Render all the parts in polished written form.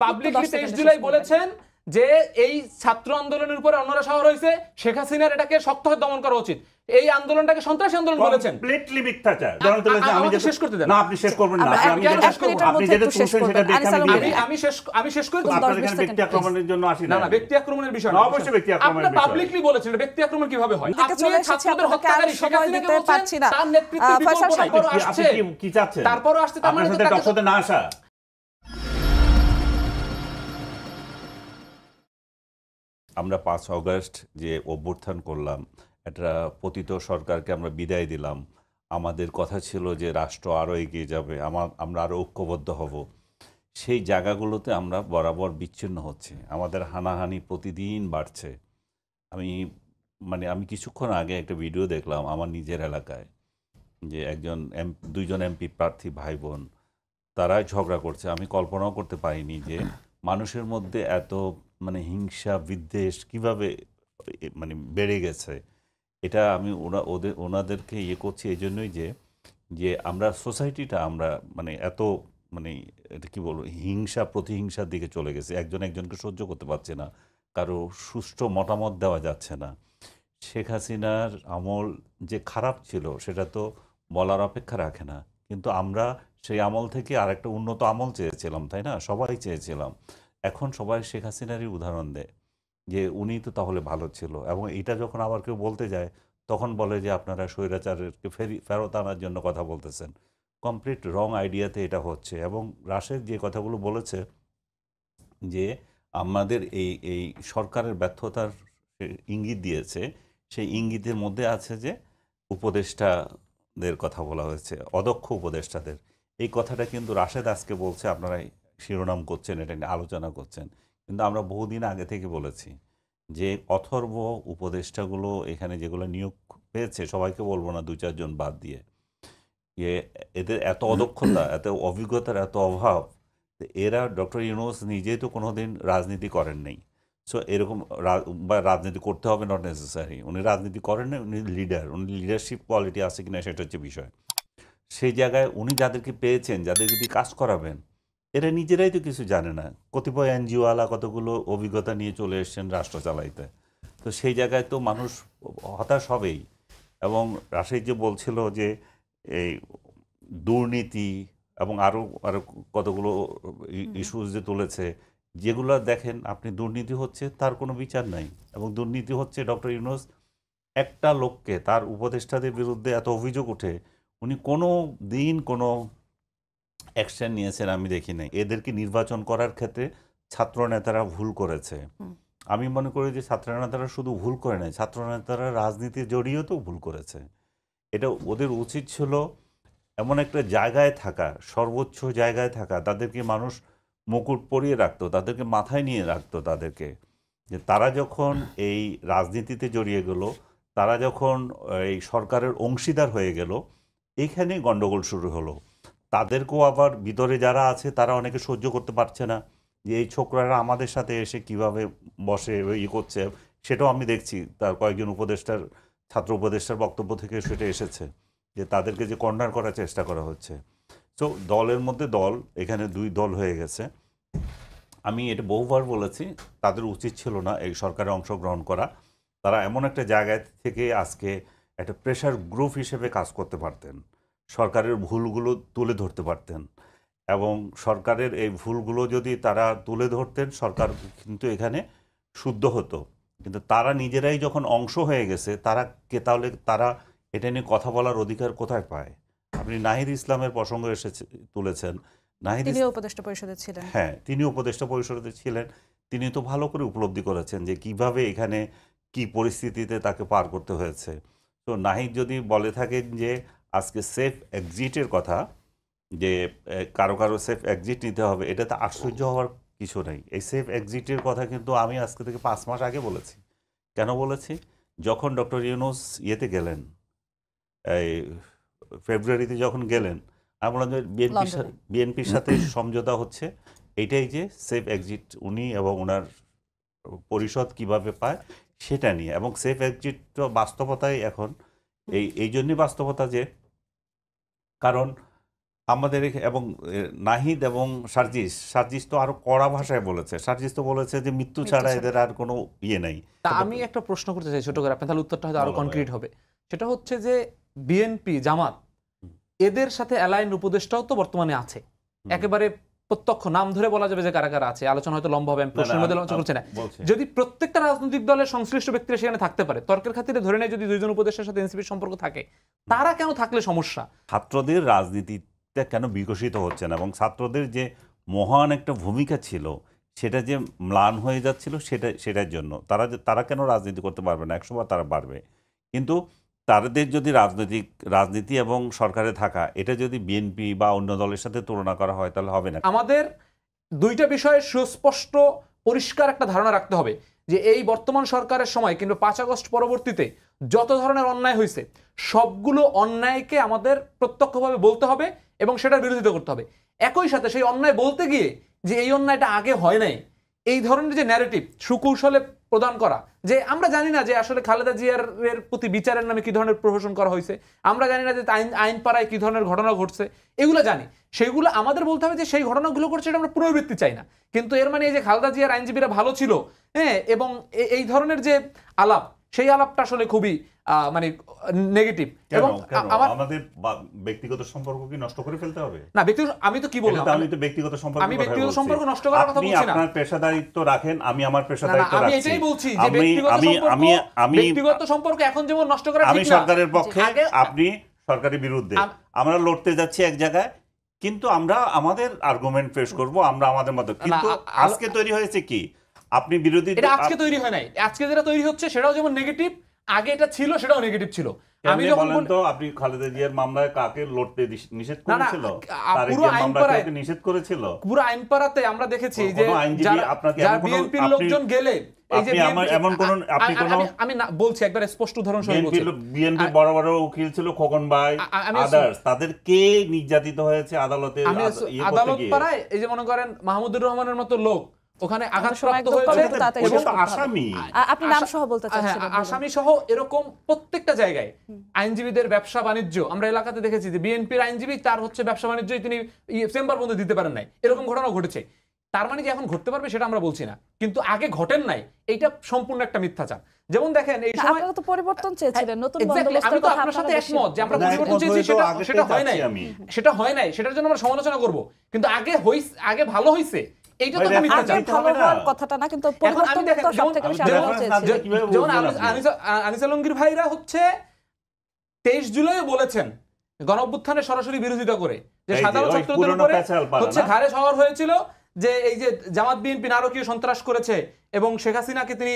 Publicly 23 July বলেছেন যে এই ছাত্র আন্দোলনের উপরে অন্যরা শহর হয়েছে, শেখ হাসিনার এটাকে শক্তভাবে দমন করা উচিত, এই আন্দোলনটাকে সন্ত্রাসী আন্দোলন বলেছেন। কমপ্লিটলি মিথ্যাচার। আমি শেষ করতে দেন। না, আপনি শেষ করবেন না। আপনি যেটা শুনছেন সেটা দেখে আমি শেষ করে আপনার এখানে ব্যক্তি আক্রমণের জন্য আসি না। না, ব্যক্তি আক্রমণের বিষয় না, অবশ্যই ব্যক্তি আক্রমণের বিষয়। আপনি পাবলিকলি বলেছেন ব্যক্তি আক্রমণ কিভাবে হয়? আপনি ছাত্রদের হত্যাকারী শেখ হাসিনাকে বলছেন, তার নেতৃত্বে বিকল্প তারপরও আসছে, কি চাচ্ছেন? তারপরও আসছে, তার মানে আপনার সাথে না আসা। আমরা 5 আগস্ট যে অভ্যুত্থান করলাম, একটা পতিত সরকারকে আমরা বিদায় দিলাম। আমাদের কথা ছিল যে রাষ্ট্র আরও এগিয়ে যাবে, আমরা আরও ঐক্যবদ্ধ হব। সেই জায়গাগুলোতে আমরা বরাবর বিচ্ছিন্ন হচ্ছে, আমাদের হানাহানি প্রতিদিন বাড়ছে। আমি কিছুক্ষণ আগে একটা ভিডিও দেখলাম আমার নিজের এলাকায়, যে দুইজন এমপি প্রার্থী ভাই বোন তারা ঝগড়া করছে। আমি কল্পনাও করতে পারিনি যে মানুষের মধ্যে এত হিংসা বিদ্বেষ কিভাবে বেড়ে গেছে। এটা আমি ওনাদেরকে করছি এই জন্যই যে আমরা সোসাইটিটা আমরা এত এটা কি বলবো, হিংসা প্রতিহিংসার দিকে চলে গেছে। একজন একজনকে সহ্য করতে পারছে না, কারো সুষ্ঠু মতামত দেওয়া যাচ্ছে না। শেখ হাসিনার আমল যে খারাপ ছিল সেটা তো বলার অপেক্ষা রাখে না, কিন্তু আমরা সেই আমল থেকে আরেকটা উন্নত আমল চেয়েছিলাম, তাই না? সবাই চেয়েছিলাম। এখন সবাই শেখ হাসিনারই উদাহরণ দেয় যে উনি তো তাহলে ভালো ছিল, এবং এটা যখন আবার কেউ বলতে যায় তখন বলে যে আপনারা স্বৈরাচারকে ফেরত আনার জন্য কথা বলতেছেন। কমপ্লিট রং আইডিয়াতে এটা হচ্ছে। এবং রাশেদ যে কথাগুলো বলেছে যে আমাদের এই সরকারের ব্যর্থতার ইঙ্গিত দিয়েছে, সেই ইঙ্গিতের মধ্যে আছে যে উপদেষ্টাদের কথা বলা হয়েছে, অদক্ষ উপদেষ্টাদের। এই কথাটা কিন্তু রাশেদ আজকে বলছে, আপনারা শিরোনাম করছেন, এটা নিয়ে আলোচনা করছেন, কিন্তু আমরা বহুদিন আগে থেকে বলেছি যে অথর্ব উপদেষ্টাগুলো এখানে যেগুলো নিয়োগ পেয়েছে, সবাইকে বলবো না, 2-4 জন বাদ দিয়ে, এদের এত অদক্ষতা, এত অভিজ্ঞতার এত অভাব। এরা ডক্টর ইউনূস নিজেই তো কোনোদিন রাজনীতি করেন নাই। সো এরকম বা রাজনীতি করতে হবে নট নেসেসারি, উনি রাজনীতি করেন না, উনি লিডার, উনি লিডারশিপ কোয়ালিটি আছে কিনা সেটা হচ্ছে বিষয়। সেই জায়গায় উনি যাদেরকে পেয়েছেন, যাদেরকে দিয়ে কাজ করাবেন, এরা নিজেরাই তো কিছু জানে না। কতিপয় এনজিওওয়ালা কতগুলো অভিজ্ঞতা নিয়ে চলে এসছেন রাষ্ট্র চালাইতে। তো সেই জায়গায় তো মানুষ হতাশ হবেই। এবং রাশেদ যে বলছিল যে এই দুর্নীতি এবং আরও কতগুলো ইস্যুস যে তুলেছে, যেগুলো দেখেন আপনি, দুর্নীতি হচ্ছে তার কোনো বিচার নাই, এবং দুর্নীতি হচ্ছে ডক্টর ইউনূস একটা লোককে, তার উপদেষ্টাদের বিরুদ্ধে এত অভিযোগ ওঠে, উনি কোনো দিন কোনো অ্যাকশন নিয়েছেন আমি দেখি নাই। এদেরকে নির্বাচন করার ক্ষেত্রে ছাত্রনেতারা ভুল করেছে। আমি মনে করি যে ছাত্রনেতারা শুধু ভুল করে নাই, ছাত্রনেতারা রাজনীতি জড়িয়েও তো ভুল করেছে। এটা ওদের উচিত ছিল এমন একটা জায়গায় থাকা, সর্বোচ্চ জায়গায় থাকা, তাদেরকে মানুষ মুকুট পরিয়ে রাখতো, তাদেরকে মাথায় নিয়ে রাখতো, তাদেরকে যে তারা যখন এই রাজনীতিতে জড়িয়ে গেল, তারা যখন এই সরকারের অংশীদার হয়ে গেল, এইখানেই গণ্ডগোল শুরু হলো। তাদেরকেও আবার ভিতরে যারা আছে তারা অনেকে সহ্য করতে পারছে না যে এই ছোকরারা আমাদের সাথে এসে কিভাবে বসে করছে। সেটাও আমি দেখছি, তার কয়েকজন উপদেষ্টার, ছাত্র উপদেষ্টার বক্তব্য থেকে সেটা এসেছে যে তাদেরকে যে কর্নার করার চেষ্টা করা হচ্ছে। তো দলের মধ্যে দল, এখানে 2 দল হয়ে গেছে। আমি এটা বহুবার বলেছি, তাদের উচিত ছিল না এই সরকারে অংশগ্রহণ করা। তারা এমন একটা জায়গায় থেকে আজকে একটা প্রেশার গ্রুপ হিসেবে কাজ করতে পারতেন, সরকারের ভুলগুলো তুলে ধরতে পারতেন, এবং সরকারের এই ভুলগুলো যদি তারা তুলে ধরতেন, সরকার কিন্তু এখানে শুদ্ধ হতো। কিন্তু তারা নিজেরাই যখন অংশ হয়ে গেছে, তাহলে তারা এটা নিয়ে কথা বলার অধিকার কোথায় পায়? আপনি নাহিদ ইসলামের প্রসঙ্গ তুলেছেন। তিনি উপদেষ্টা পরিষদে ছিলেন। হ্যাঁ, তিনি উপদেষ্টা পরিষদে ছিলেন। তিনি তো ভালো করে উপলব্ধি করেছেন যে কিভাবে এখানে কি পরিস্থিতিতে তাকে পার করতে হয়েছে। তো নাহিদ যদি বলে থাকেন যে আজকে সেফ এক্সিটের কথা, যে কারো কারো সেফ এক্সিট নিতে হবে, এটাতে আশ্চর্য হওয়ার কিছু নেই। এই সেফ এক্সিটের কথা কিন্তু আমি আজকে থেকে 5 মাস আগে বলেছি। কেন বলেছি? যখন ডক্টর ইউনূস গেলেন, এই ফেব্রুয়ারিতে যখন গেলেন, আমি বললাম যে বিএনপির সাথে সমঝোতা হচ্ছে, এইটাই যে সেফ এক্সিট উনি এবং ওনার পরিষদ কিভাবে পায় সেটা নিয়ে। এবং সেফ এক্সিট বাস্তবতায় এখন এই জন্যই বাস্তবতা যে, কারণ আমাদের এবং নাহিদ এবং সার্জিস তো আরো কড়া ভাষায় বলেছে। সার্জিস তো বলেছে যে মৃত্যু ছাড়া এদের আর কোনো ইয়ে নাই। তা আমি একটা প্রশ্ন করতে চাই ছোট করে, আপনি তাহলে উত্তরটা হয়তো আরো কনক্রিট হবে। সেটা হচ্ছে যে বিএনপি জামাত এদের সাথে অ্যালাইন উপদেষ্টাও তো বর্তমানে আছে, একেবারে প্রত্যক্ষ নাম ধরে বলা যাবে যে কারা কারা আছে। আলোচনা হয়তো লম্বা হবে, আমি প্রশ্নের মধ্যে আলোচনা করছি না। যদি প্রত্যেকটা রাজনৈতিক দলের সংশ্লিষ্ট ব্যক্তিরা সেখানে থাকতে পারে, তর্কের খাতিরে ধরে নেয় যদি দুইজন উপদেষ্টার সাথে এনসিপির সম্পর্ক থাকে, তারা কেন থাকলে সমস্যা? ছাত্রদের রাজনীতিটা কেন বিকশিত হচ্ছে না এবং ছাত্রদের যে মহান একটা ভূমিকা ছিল সেটা যে ম্লান হয়ে যাচ্ছিল সেটার জন্য তারা কেন রাজনীতি করতে পারবে না? 100 বার তারা পারবে, কিন্তু তাদের যদি রাজনীতি এবং সরকারে থাকা এটা যদি বিএনপি বা অন্য দলের সাথে তুলনা করা হয় তাহলে হবে না। আমাদের দুইটা বিষয়ে সুস্পষ্ট পরিষ্কার একটা ধারণা রাখতে হবে যে এই বর্তমান সরকারের সময় কিংবা 5 আগস্ট পরবর্তীতে যত ধরনের অন্যায় হয়েছে সবগুলো অন্যায়কে আমাদের প্রত্যক্ষভাবে বলতে হবে এবং সেটার বিরোধিতা করতে হবে। একই সাথে সেই অন্যায় বলতে গিয়ে যে এই অন্যায়টা আগে হয় নাই, এই ধরনের যে ন্যারেটিভ সুকৌশলে প্রদান করা, যে আমরা জানি না যে আসলে খালেদা জিয়ার প্রতি বিচারের নামে কি ধরনের প্রহসন করা হয়েছে, আমরা জানি না যে আইন পাড়ায় কি ধরনের ঘটনা ঘটছে, এগুলো জানি। সেগুলো আমাদের বলতে হবে যে সেই ঘটনাগুলো ঘটছে এটা আমরা পুনরাবৃত্তি চাই না, কিন্তু এর মানে এই যে খালেদা জিয়ার আইনজীবীরা ভালো ছিল, হ্যাঁ, এবং এই ধরনের যে আলাপ, সেই আলাপটা আসলে খুবই মানে নেগেটিভ। এবং আমাদের ব্যক্তিগত সম্পর্ক কি নষ্ট করে ফেলতে হবে? না, ব্যক্তিগত আমি তো কি বললাম, আমি তো ব্যক্তিগত সম্পর্ক নষ্ট করার কথা বলছি না। আপনার পেশাদারিত্ব রাখেন, আমি আমার পেশাদারিত্ব রাখছি। আমি এটাই বলছি যে ব্যক্তিগত সম্পর্ক এখন যেমন নষ্ট করা ঠিক না। আমি সরকারের পক্ষে, আপনি সরকারের বিরুদ্ধে। আমরা লড়তে যাচ্ছি এক জায়গায়, কিন্তু আমরা আমাদের আর্গুমেন্ট পেশ করব, আমরা আমাদের মতো। কিন্তু আজকে তৈরি হয়েছে কি, আপনি বিরোধী, এটা আজকে তৈরি হয় নাই। আজকে যেটা তৈরি হচ্ছে সেটাও যেমন নেগেটিভ, আগে এটা ছিল সেটাও নেগেটিভ ছিল। আমি যখন বলেন তো আপনি খালেদা জিয়ার মামলায় কাকে লড়তে নিষেধ করেছিল? পুরো আইনপাড়ায় নিষেধ করেছিল। পুরো আইনপাড়াতে আমরা দেখেছি যে যারা বিএনপির লোকজন গেলে, এই যে এমন কোন আমি বলছি একবার স্পষ্ট উদাহরণ সহ বলছি, বিএনপি বড় বড় উকিল ছিল খোকন ভাই, আদার্স, তাদের কে নির্যাতিত হয়েছে আদালতে? আদালত পাড়ায় এই যে মনে করেন মাহমুদুর রহমানের মতো লোক ওখানে আঘাতপ্রাপ্ত হয়েছে, আসামি, আপনি নাম সহ বলতে চাচ্ছেন? আসামি সহ এরকম প্রত্যেকটা জায়গায় আইনজীবীদের ব্যবসা বাণিজ্য আমরা এলাকাতে দেখেছি যে বিএনপির আইনজীবী তার হচ্ছে ব্যবসা বাণিজ্য তিনি চেম্বার বন্ধ দিতে পারেন নাই, এরকম ঘটনা ঘটেছে। তার মানে যে এখন ঘটতে পারবে সেটা আমরা বলছি না, কিন্তু আগে ঘটেন নাই, এইটা সম্পূর্ণ একটা মিথ্যাচার। যেমন দেখেন এই সময় আপনারা তো পরিবর্তন চেয়েছিলেন, নতুন বন্দোবস্তের কথা আপনার সাথে একমত যে আমরা পরিবর্তন চেয়েছি, সেটা হয় নাই, সেটা হয় নাই, সেটার জন্য আমরা সমালোচনা করব, কিন্তু আগে ভালো হইছে, এইটা তো মিথ্যাচার। ভালো হওয়ার কথাটা না, কিন্তু পরিবর্তন তো সবথেকে বেশি আমরা চেয়েছি। যেমন আনিস আলমগীর ভাইরা হচ্ছে 23 জুলাই বলেছেন গণঅভ্যুত্থানের সরাসরি বিরোধিতা করে যে সাধারণ ছাত্রদের উপরে হচ্ছে ঘাড়ে সওয়ার হয়েছিল, যে এই যে জামাত বিএনপি নারকীয় সন্ত্রাস করেছে এবং শেখ হাসিনাকে তিনি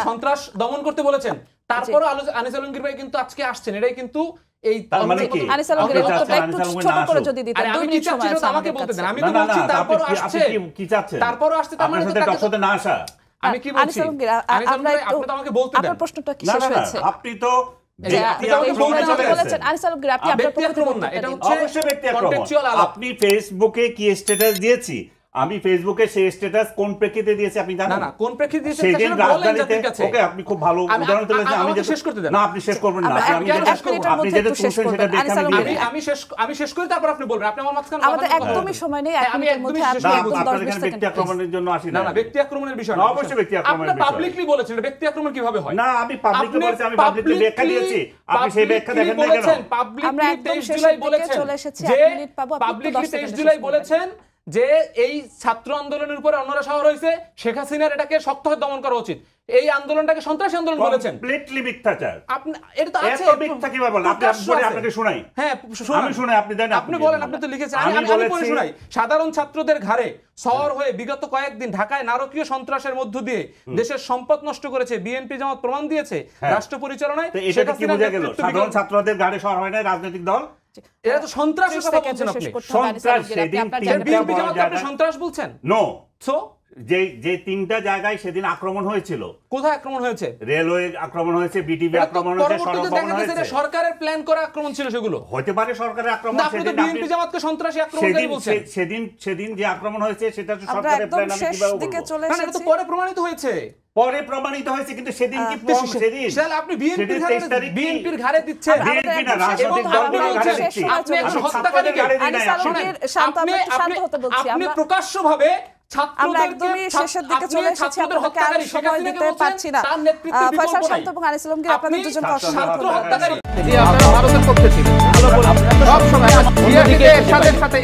সন্ত্রাস দমন করতে বলেছেন। তারপরও আনিস আলমগীর ভাই কিন্তু আজকে আসছেন, এটাই কিন্তু এই আনিস আলমগীর উত্তরটা একটু ছোট করে যদি দিতেন, 2 মিনিট সময় আছে আমাকে বলতে দেন। আমি তো বলছি তারপরও আসছে, কি চাচ্ছেন? তারপরও আসছে, তার মানে তার সাথে না আসা। আমি কি বলছি, আপনি তো আমাকে বলতে দেন। আপনার প্রশ্নটা কি শেষ হয়েছে? আপনি তো আপনি ফেসবুকে কি স্ট্যাটাস দিয়েছি, আমি ফেসবুকে সেই স্ট্যাটাস কোন প্রেক্ষিতে দিয়েছি আপনি জানেন? না, কোন প্রেক্ষিতে দিয়েছেন সেদিন রাজধানীতে। ওকে, আপনি খুব ভালো উদাহরণ দিয়েছেন। আমি শেষ করতে দেন। না, আপনি শেষ করবেন না, আপনি যেটা শুনছেন সেটা দেখে আমি শেষ করি, তারপর আপনি বলবেন। আপনি আমার মাঝখানে আমাদের একদমই সময় নেই, আমি মধ্যে আপনি আপনাদের ব্যক্তি আক্রমণের জন্য আসি না। না, ব্যক্তি আক্রমণের বিষয় না, অবশ্যই ব্যক্তি আক্রমণের বিষয়। আপনি পাবলিকলি বলেছেন, ব্যক্তি আক্রমণ কিভাবে হয়? না, আমি পাবলিকলি বলেছি, আমি পাবলিকলি ব্যাখ্যা দিয়েছি, আপনি সেই ব্যাখ্যা দেখেন না কেন? আমরা একদম 23 জুলাই বলেছেন যে পাবলিকলি 23 জুলাই বলেছেন যে এই ছাত্র আন্দোলনের উপরে অন্যরা শহর হয়েছে, শেখ হাসিনার এটাকে শক্তভাবে দমন করা উচিত, এই আন্দোলনটাকে সন্ত্রাসী আন্দোলন বলেছেন। কমপ্লিটলি মিথ্যাচার। আপনি এটা তো আছে, এত মিথ্যা কিভাবে বলেন? আপনাকে শোনাই। হ্যাঁ, আমি শুনাই, আপনি দেন, আপনি বলেন, আপনি তো লিখেছেন, আমি পড়ে শোনাই। সাধারণ ছাত্রদের ঘাড়ে সওয়ার হয়ে বিগত কয়েকদিন ঢাকায় নারকীয় সন্ত্রাসের মধ্য দিয়ে দেশের সম্পদ নষ্ট করেছে বিএনপি জামাত প্রমাণ দিয়েছে রাষ্ট্র পরিচালনায়। এটা কি বোঝা গেল? সাধারণ ছাত্রদের ঘাড়ে সওয়ার হয় না রাজনৈতিক দল? এটা তো সন্ত্রাসের কথা বলছেন আপনি। সন্ত্রাস সেদিন বিএনপি জামাতকে আপনি সন্ত্রাস বলছেন? নো, সো যে তিনটা জায়গায় সেদিন আক্রমণ হয়েছিল, কোথায় আক্রমণ হয়েছে? রেলওয়ে আক্রমণ হয়েছে, বিটিভি আক্রমণ হয়েছে, সড়ক ভবন হয়েছে। সরকারের প্ল্যান করা আক্রমণ ছিল সেগুলো। হতে পারে সরকারের আক্রমণ। আপনি তো বিএনপি জামাতকে সন্ত্রাসী আক্রমণকারী বলছেন। সেদিন যে আক্রমণ হয়েছে সেটা তো আমরা সরকারের একদম প্ল্যান, আমি শেষ কিভাবে দিকে বলবো? চলে না, এটা তো এসেছি। পরে প্রমাণিত হয়েছে। পরে প্রমাণিত হয়েছে, কিন্তু সেদিন কি প্রমাণ? সেদিন তাহলে আপনি বিএনপির 23 তারিখ কি? বিএনপির ঘাড়ে দিচ্ছেন। বিএনপি না, রাজনৈতিক এবং আপনি দলগুলোর ঘাড়ে বলছেন, দিচ্ছি। আপনি একজন আমি হত্যাকারীকে ছাত্রদের ঘাড়ে দিই নাই। আনিস আলমগীর শান্ত, আমরা একটু শান্ত হতে বলছি। আপনি আমরা প্রকাশ্যভাবে আমরা একদমই শেষের দিকে চলে এসেছি, আপনাকে আর সময় দিতে পারছি না। ফয়সাল শান্ত এবং আনিস আলমগীর, আপনাদের দুজনকে অসংখ্য ধন্যবাদ। ভারতের পক্ষে ছিলেন সব সময় সাথে